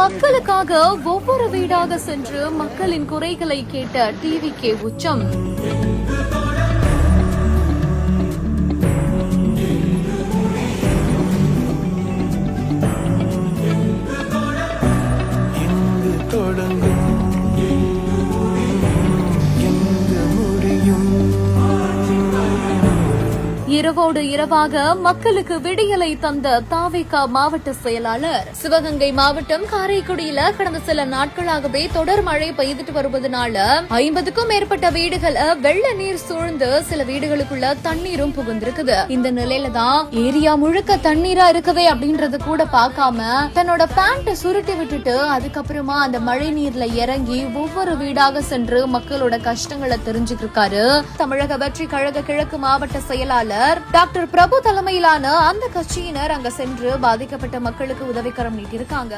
மக்களுக்காக ஒவ்வொரு வீடாக சென்று மக்களின் குறைகளை கேட்ட டிவிகே உச்சம். இரவோடு இரவாக மக்களுக்கு விடியலை தந்த தாவேகா மாவட்ட செயலாளர். சிவகங்கை மாவட்டம் காரைக்குடியில கடந்த சில நாட்களாகவே தொடர் மழை பெய்துட்டு வருவதனால 50க்கும் மேற்பட்ட வீடுகளை வெள்ள நீர் சூழ்ந்து சில வீடுகளுக்குள்ள தண்ணீரும் புகுந்திருக்குது. இந்த நிலையில தான் ஏரியா முழுக்க தண்ணீரா இருக்கவே அப்படின்றது கூட பார்க்காம தன்னோட பேண்ட சுருட்டி விட்டுட்டு அதுக்கப்புறமா அந்த மழை நீர்ல இறங்கி ஒவ்வொரு வீடாக சென்று மக்களோட கஷ்டங்களை தெரிஞ்சுட்டு இருக்காரு தமிழக வெற்றி கழக கிழக்கு மாவட்ட செயலாளர் டாக்டர் பிரபு தலைமையிலான அந்த கட்சியினர் அங்க சென்று பாதிக்கப்பட்ட மக்களுக்கு உதவிக்கரம் நீட்டியிருக்காங்க.